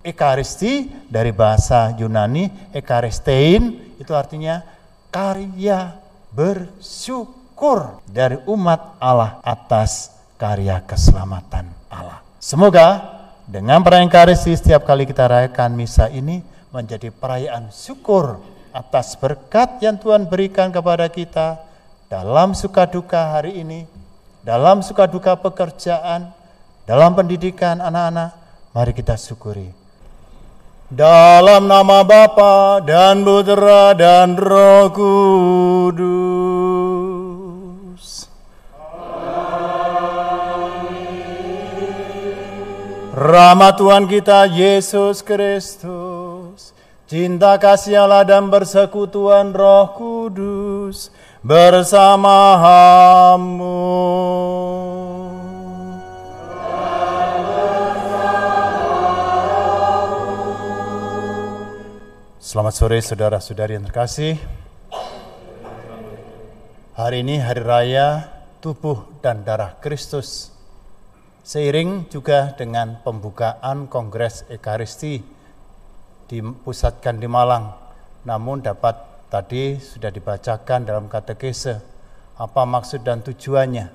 Ekaristi dari bahasa Yunani, ekaristein, itu artinya karya bersyukur dari umat Allah atas karya keselamatan Allah. Semoga dengan perayaan Ekaristi setiap kali kita rayakan misa ini menjadi perayaan syukur atas berkat yang Tuhan berikan kepada kita dalam suka duka hari ini, dalam suka duka pekerjaan, dalam pendidikan anak-anak. Mari kita syukuri. Dalam nama Bapa dan Putera dan Roh Kudus. Amin. Rahmat Tuhan kita Yesus Kristus, cinta kasih Allah dan persekutuan Roh Kudus bersamamu. Selamat sore saudara-saudari yang terkasih. Hari ini hari raya tubuh dan darah Kristus. Seiring juga dengan pembukaan Kongres Ekaristi dipusatkan di Malang. Namun tadi sudah dibacakan dalam katekese apa maksud dan tujuannya.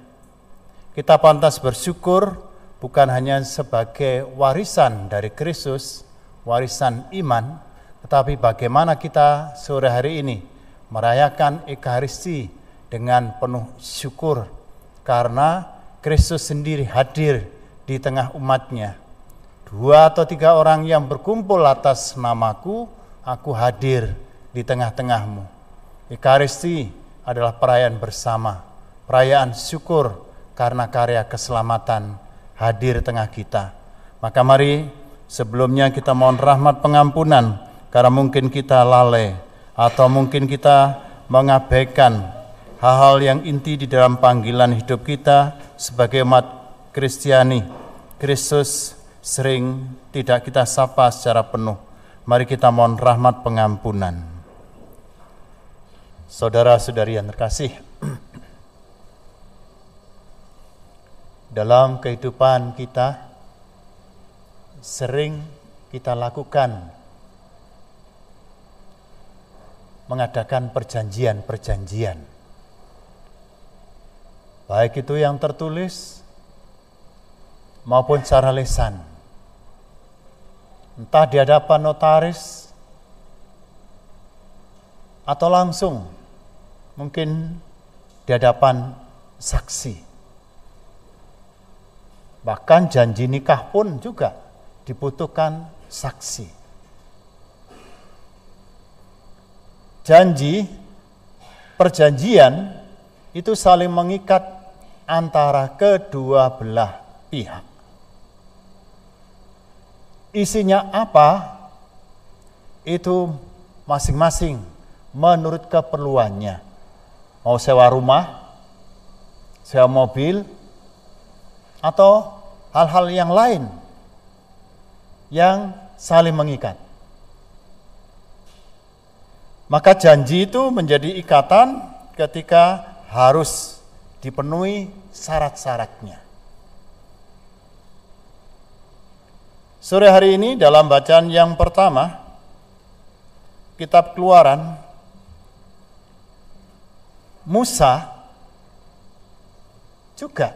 Kita pantas bersyukur bukan hanya sebagai warisan dari Kristus, warisan iman, tetapi bagaimana kita sore hari ini merayakan Ekaristi dengan penuh syukur karena Kristus sendiri hadir di tengah umatnya. 2 atau 3 orang yang berkumpul atas namaku, aku hadir di tengah-tengahmu. Ekaristi adalah perayaan bersama, perayaan syukur karena karya keselamatan hadir di tengah kita. Maka mari sebelumnya kita mohon rahmat pengampunan karena mungkin kita lalai atau mungkin kita mengabaikan hal-hal yang inti di dalam panggilan hidup kita sebagai umat Kristiani. Kristus sering tidak kita sapa secara penuh. Mari kita mohon rahmat pengampunan. Saudara-saudari yang terkasih, dalam kehidupan kita sering kita lakukan mengadakan perjanjian-perjanjian. Baik itu yang tertulis maupun secara lisan. Entah di hadapan notaris atau langsung mungkin di hadapan saksi. Bahkan janji nikah pun juga dibutuhkan saksi. Janji, perjanjian itu saling mengikat antara kedua belah pihak. Isinya apa? Itu masing-masing menurut keperluannya. Mau sewa rumah, sewa mobil, atau hal-hal yang lain yang saling mengikat. Maka janji itu menjadi ikatan ketika harus dipenuhi syarat-syaratnya. Sore hari ini dalam bacaan yang pertama, Kitab Keluaran, Musa juga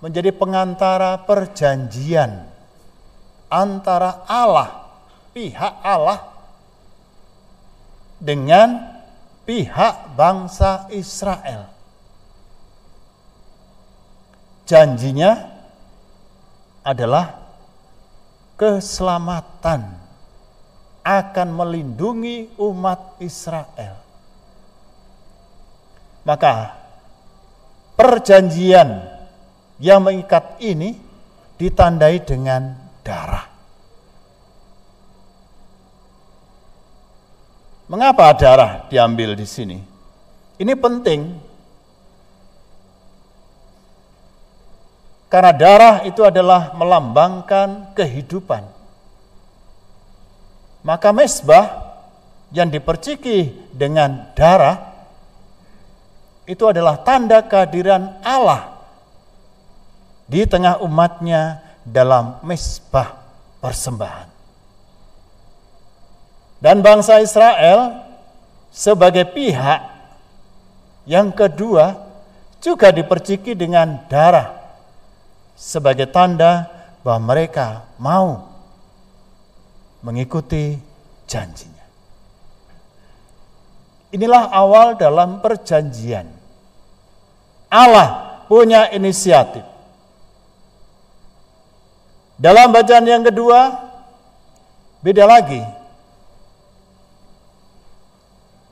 menjadi pengantara perjanjian antara Allah, pihak Allah, dengan pihak bangsa Israel. Janjinya adalah keselamatan, akan melindungi umat Israel. Maka perjanjian yang mengikat ini ditandai dengan darah. Mengapa darah diambil di sini? Ini penting karena darah itu adalah melambangkan kehidupan. Maka mezbah yang diperciki dengan darah itu adalah tanda kehadiran Allah di tengah umatnya dalam mezbah persembahan. Dan bangsa Israel sebagai pihak yang kedua juga diperciki dengan darah sebagai tanda bahwa mereka mau mengikuti janjinya. Inilah awal dalam perjanjian. Allah punya inisiatif. Dalam bacaan yang kedua, beda lagi.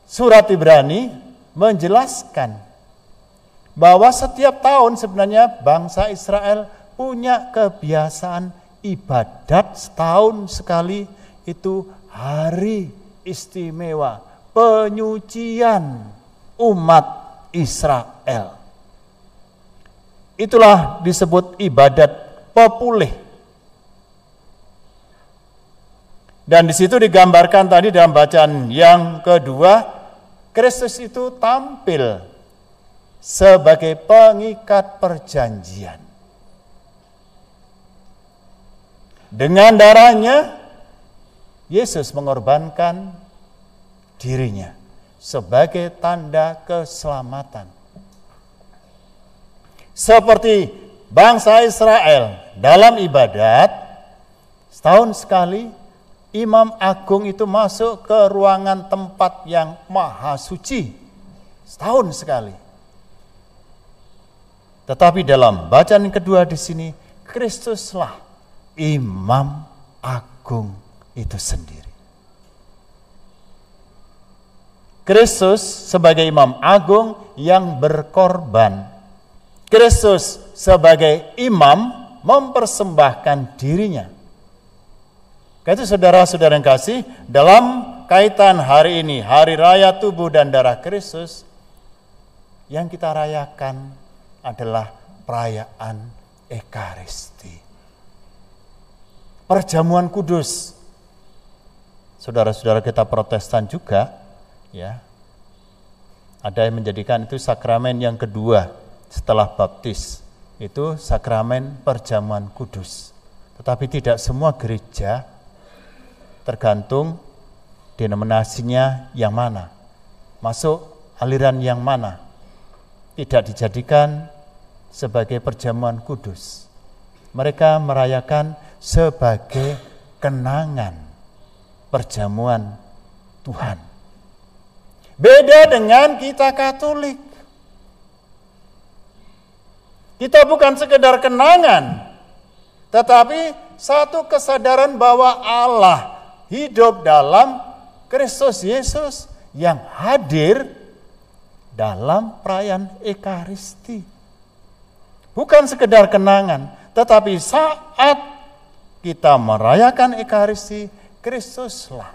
Surat Ibrani menjelaskan bahwa setiap tahun sebenarnya bangsa Israel punya kebiasaan ibadat setahun sekali, itu hari istimewa penyucian umat Israel. Itulah disebut ibadat populer. Dan di situ digambarkan tadi dalam bacaan yang kedua, Kristus itu tampil sebagai pengikat perjanjian. Dengan darahnya, Yesus mengorbankan dirinya sebagai tanda keselamatan. Seperti bangsa Israel dalam ibadat, setahun sekali Imam Agung itu masuk ke ruangan tempat yang maha suci setahun sekali. Tetapi dalam bacaan yang kedua di sini, Kristuslah Imam Agung itu sendiri. Kristus sebagai Imam Agung yang berkorban. Kristus sebagai imam mempersembahkan dirinya. Itu saudara-saudara yang kasih, dalam kaitan hari ini, hari raya tubuh dan darah Kristus, yang kita rayakan adalah perayaan Ekaristi. Perjamuan kudus. Saudara-saudara kita Protestan juga, ya, ada yang menjadikan itu sakramen yang kedua setelah baptis, itu sakramen perjamuan kudus. Tetapi tidak semua gereja, tergantung denominasinya yang mana, masuk aliran yang mana, tidak dijadikan sebagai perjamuan kudus. Mereka merayakan sebagai kenangan perjamuan Tuhan. Beda dengan kita Katolik. Kita bukan sekedar kenangan, tetapi satu kesadaran bahwa Allah hidup dalam Kristus Yesus yang hadir dalam perayaan Ekaristi. Bukan sekedar kenangan, tetapi saat kita merayakan Ekaristi, Kristuslah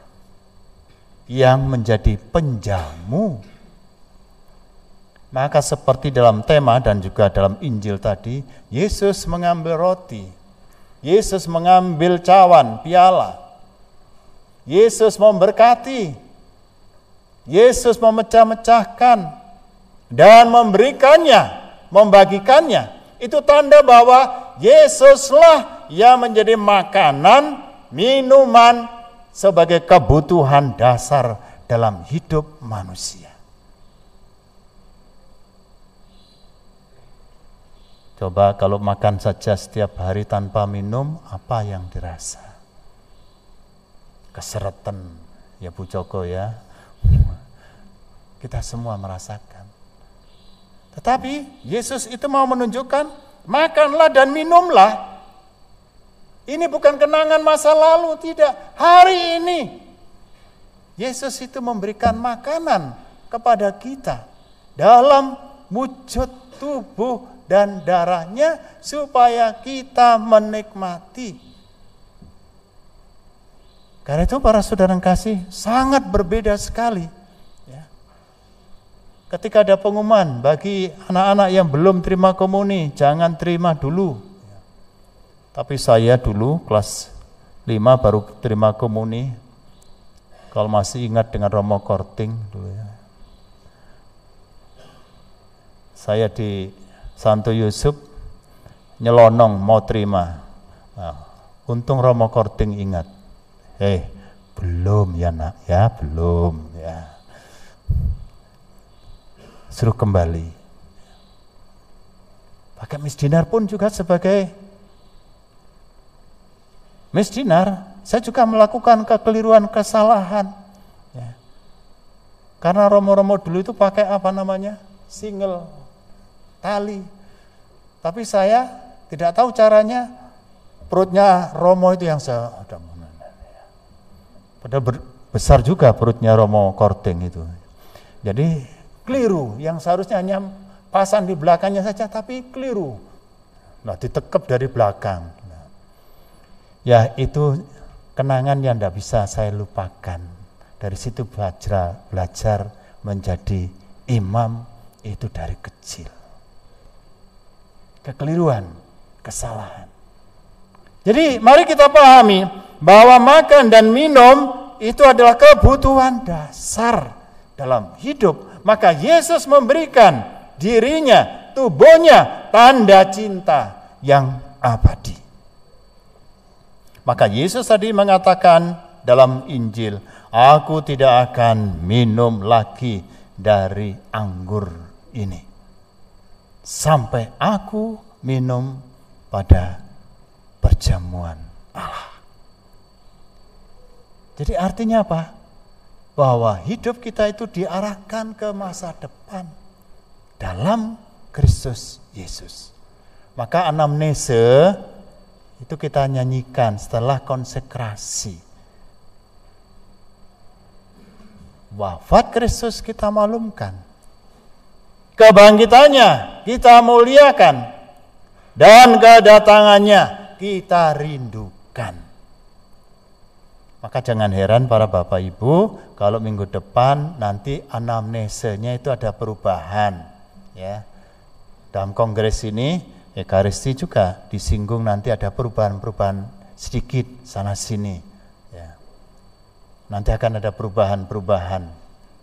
yang menjadi penjamu. Maka seperti dalam tema dan juga dalam Injil tadi, Yesus mengambil roti, Yesus mengambil cawan, piala, Yesus memberkati, Yesus memecah-mecahkan dan memberikannya, membagikannya. Itu tanda bahwa Yesuslah yang menjadi makanan, minuman sebagai kebutuhan dasar dalam hidup manusia. Coba kalau makan saja setiap hari tanpa minum, apa yang dirasa? Keseretan, ya Bu Joko ya. Kita semua merasakan. Tetapi Yesus itu mau menunjukkan, makanlah dan minumlah. Ini bukan kenangan masa lalu, tidak. Hari ini Yesus itu memberikan makanan kepada kita dalam wujud tubuh dan darahnya supaya kita menikmati. Karena itu para saudara yang kasih, sangat berbeda sekali. Ya. Ketika ada pengumuman bagi anak-anak yang belum terima komuni, jangan terima dulu. Ya. Tapi saya dulu kelas 5 baru terima komuni. Kalau masih ingat dengan Romo Korting dulu ya. Saya di Santo Yusuf nyelonong mau terima. Nah, Untung Romo Korting ingat. Belum ya nak, ya belum ya. Suruh kembali. Pakai misdinar pun juga sebagai misdinar. Saya juga melakukan kekeliruan, kesalahan. Ya. Karena romo-romo dulu itu pakai apa namanya? Single tali. Tapi saya tidak tahu caranya. Perutnya Romo itu yang padahal besar juga perutnya Romo Korting itu. Jadi keliru, yang seharusnya hanya pasang di belakangnya saja, tapi keliru. Nah, ditekep dari belakang. Ya, itu kenangan yang tidak bisa saya lupakan. Dari situ belajar menjadi imam itu dari kecil. Kekeliruan, kesalahan. Jadi mari kita pahami bahwa makan dan minum itu adalah kebutuhan dasar dalam hidup. Maka Yesus memberikan dirinya, tubuhnya, tanda cinta yang abadi. Maka Yesus tadi mengatakan dalam Injil, aku tidak akan minum lagi dari anggur ini sampai aku minum pada perjamuan Allah. Jadi artinya apa? Bahwa hidup kita itu diarahkan ke masa depan dalam Kristus Yesus. Maka anamnese itu kita nyanyikan setelah konsekrasi. Wafat Kristus kita maklumkan. Kebangkitannya kita muliakan. Dan kedatangannya kita rindukan. Maka jangan heran para Bapak Ibu kalau minggu depan nanti anamnesenya itu ada perubahan, ya. Dalam kongres ini Ekaristi juga disinggung nanti ada perubahan-perubahan sedikit sana sini, ya. Nanti akan ada perubahan-perubahan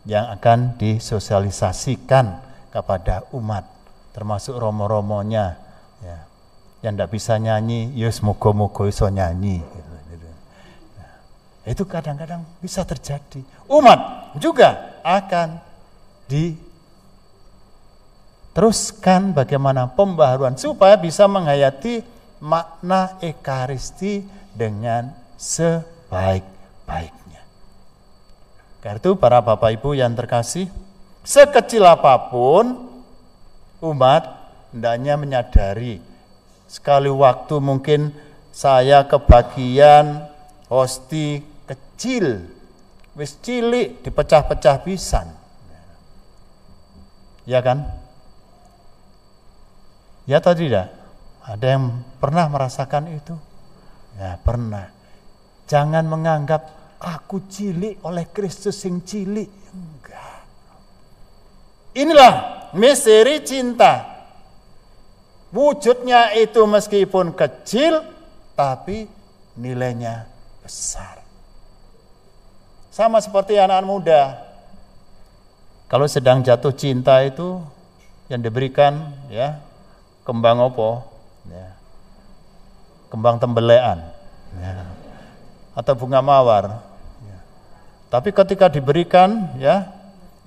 yang akan disosialisasikan kepada umat, termasuk romo-romonya, ya. Yang tidak bisa nyanyi, yus moga-moga iso nyanyi. Nah, itu kadang-kadang bisa terjadi. Umat juga akan diteruskan bagaimana pembaharuan supaya bisa menghayati makna Ekaristi dengan sebaik-baiknya. Karena itu para Bapak Ibu yang terkasih, sekecil apapun umat hendaknya menyadari. Sekali waktu mungkin saya kebagian hosti kecil, wis cilik dipecah-pecah pisan. Ya kan? Ya atau tidak? Ada yang pernah merasakan itu? Ya pernah. Jangan menganggap aku cilik oleh Kristus sing cilik. Enggak. Inilah misteri cinta. Wujudnya itu meskipun kecil, tapi nilainya besar. Sama seperti anak muda. Kalau sedang jatuh cinta itu, yang diberikan ya kembang opo, ya, kembang tembelean, ya, atau bunga mawar. Ya. Tapi ketika diberikan, ya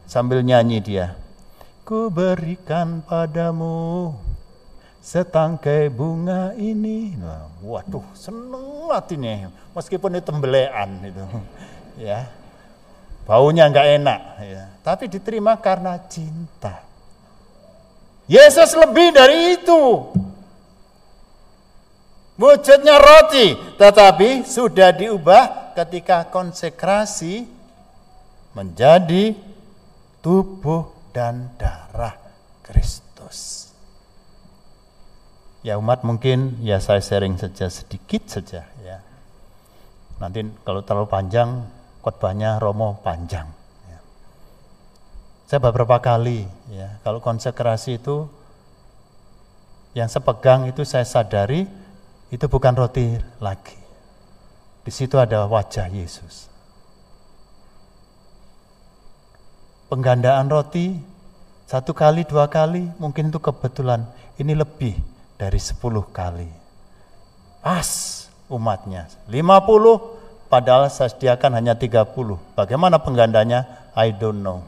sambil nyanyi dia, ku berikan padamu setangkai bunga ini. Nah, waduh, seneng hatinya, meskipun itu tembelean itu, ya, baunya nggak enak, ya, tapi diterima karena cinta. Yesus lebih dari itu. Wujudnya roti, tetapi sudah diubah ketika konsekrasi menjadi tubuh dan darah Kristus. Ya umat mungkin ya saya sharing saja sedikit saja ya. Nanti kalau terlalu panjang khotbahnya Romo panjang. Ya. Saya beberapa kali ya kalau konsekrasi itu yang sepegang itu saya sadari itu bukan roti lagi. Di situ ada wajah Yesus. Penggandaan roti 1 kali, 2 kali mungkin itu kebetulan, ini lebih dari 10 kali. Pas umatnya. 50 padahal saya sediakan hanya 30. Bagaimana penggandanya? I don't know.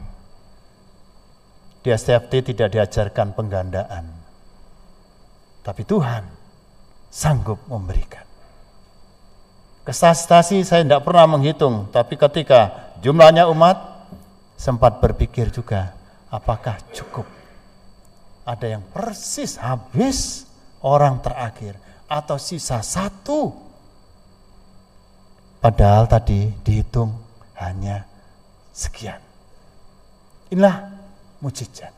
Di STFT tidak diajarkan penggandaan. Tapi Tuhan sanggup memberikan. Stasi saya tidak pernah menghitung, tapi ketika jumlahnya umat, sempat berpikir juga, apakah cukup? Ada yang persis habis orang terakhir, atau sisa 1. Padahal tadi dihitung hanya sekian. Inilah mujizat.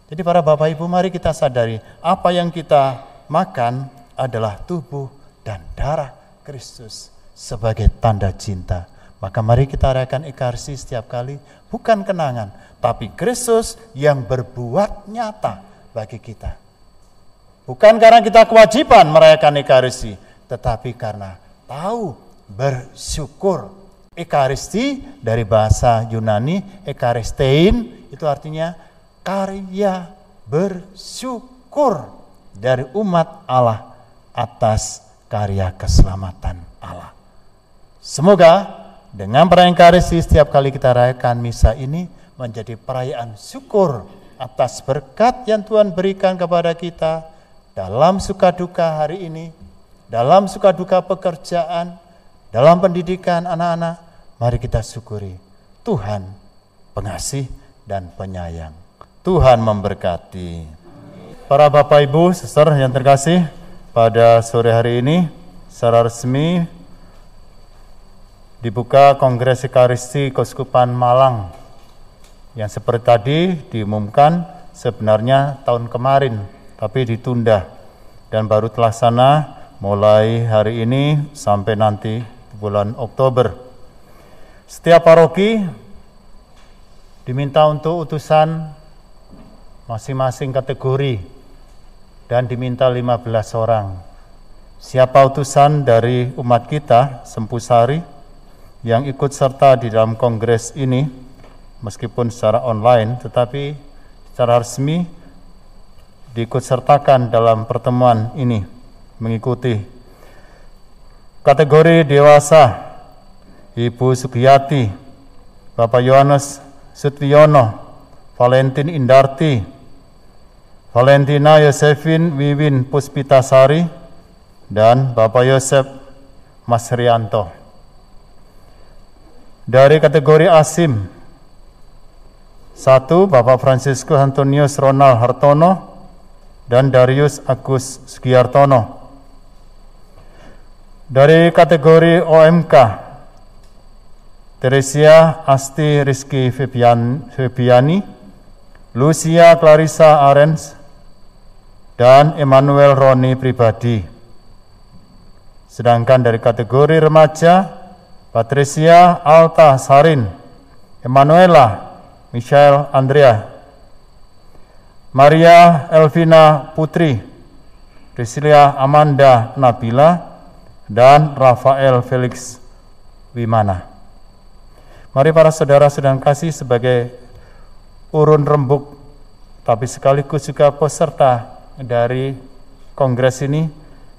Jadi para Bapak Ibu, mari kita sadari apa yang kita makan adalah tubuh dan darah Kristus sebagai tanda cinta. Maka mari kita rayakan Ekaristi setiap kali, bukan kenangan, tapi Kristus yang berbuat nyata bagi kita. Bukan karena kita kewajiban merayakan Ekaristi, tetapi karena tahu bersyukur. Ekaristi dari bahasa Yunani, ekaristein, itu artinya karya bersyukur dari umat Allah atas karya keselamatan Allah. Semoga dengan perayaan Ekaristi setiap kali kita rayakan misa ini menjadi perayaan syukur atas berkat yang Tuhan berikan kepada kita dalam suka duka hari ini, dalam suka duka pekerjaan, dalam pendidikan anak-anak. Mari kita syukuri Tuhan pengasih dan penyayang. Tuhan memberkati. Para Bapak Ibu, Suster yang terkasih, pada sore hari ini secara resmi dibuka Kongres Ekaristi Keuskupan Malang yang seperti tadi diumumkan sebenarnya tahun kemarin tapi ditunda dan baru terlaksana mulai hari ini sampai nanti bulan Oktober. Setiap paroki diminta untuk utusan masing-masing kategori dan diminta 15 orang. Siapa utusan dari umat kita, Sempusari, yang ikut serta di dalam kongres ini, meskipun secara online, tetapi secara resmi diikut sertakan dalam pertemuan ini, mengikuti. Kategori dewasa, Ibu Sugiyati, Bapak Yohanes Sutwiono, Valentin Indarti, Valentina Yosefin Wiwin Puspitasari, dan Bapak Yosef Masrianto. Dari kategori Asim, 1 Bapak Franciscus Antonius Ronald Hartono dan Darius Agus Sugiartono. Dari kategori OMK, Teresia Asti Rizky Febiani, Lucia Clarissa Arens, dan Emmanuel Roni pribadi. Sedangkan dari kategori remaja, Patricia Alta Sarin, Emanuela Michael Andrea, Maria Elvina Putri, Priscilia Amanda Nabila, dan Rafael Felix Wimana. Mari para saudara-saudara kasih, sebagai urun rembuk tapi sekaligus juga peserta dari kongres ini,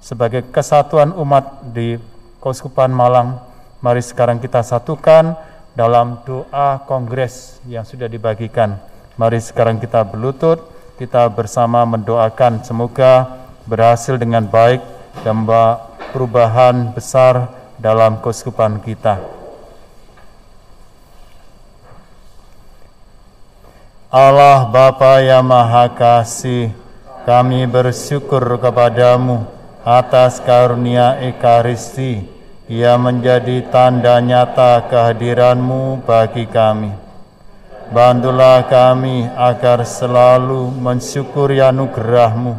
sebagai kesatuan umat di Keuskupan Malang, mari sekarang kita satukan dalam doa kongres yang sudah dibagikan. Mari sekarang kita berlutut, kita bersama mendoakan semoga berhasil dengan baik dan membawa perubahan besar dalam keuskupan kita. Allah Bapa yang Maha Kasih, kami bersyukur kepadamu atas karunia Ekaristi yang menjadi tanda nyata kehadiranmu bagi kami. Bantulah kami agar selalu mensyukuri anugerah-Mu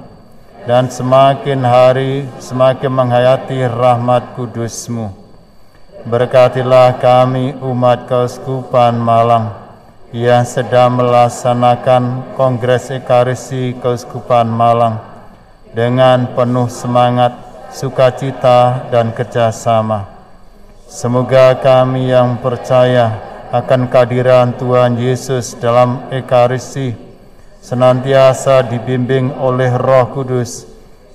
dan semakin hari semakin menghayati rahmat kudus-Mu. Berkatilah kami umat Keuskupan Malang yang sedang melaksanakan Kongres Ekaristi Keuskupan Malang dengan penuh semangat, sukacita, dan kerjasama. Semoga kami yang percaya akan kehadiran Tuhan Yesus dalam Ekaristi senantiasa dibimbing oleh Roh Kudus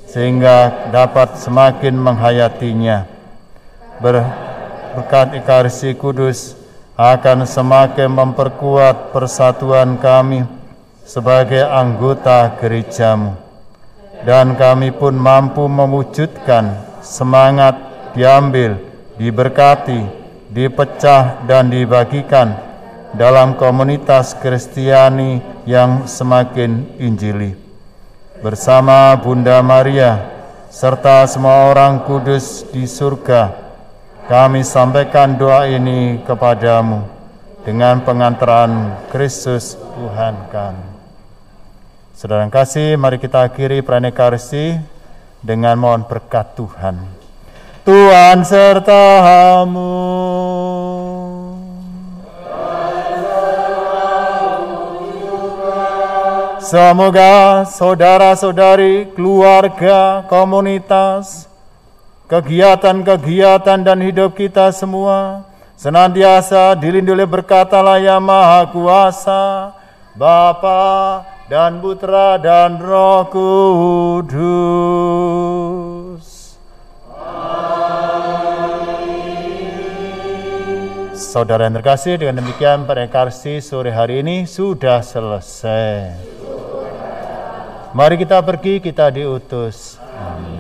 sehingga dapat semakin menghayatinya. berkat Ekaristi Kudus akan semakin memperkuat persatuan kami sebagai anggota gereja-Mu. Dan kami pun mampu mewujudkan semangat diambil, diberkati, dipecah dan dibagikan dalam komunitas Kristiani yang semakin injili. Bersama Bunda Maria serta semua orang kudus di surga, kami sampaikan doa ini kepadamu dengan pengantaran Kristus Tuhan kami. Saudara yang kasih, mari kita akhiri perayaan Ekaristi dengan mohon berkat Tuhan. Tuhan sertamu. Semoga saudara-saudari, keluarga, komunitas, kegiatan-kegiatan dan hidup kita semua senantiasa dilindungi oleh berkat Allah yang Maha Kuasa, Bapa dan Putra dan Roh Kudus. Amin. Saudara yang terkasih, dengan demikian perayaan Ekaristi sore hari ini sudah selesai. Mari kita pergi, kita diutus. Amin.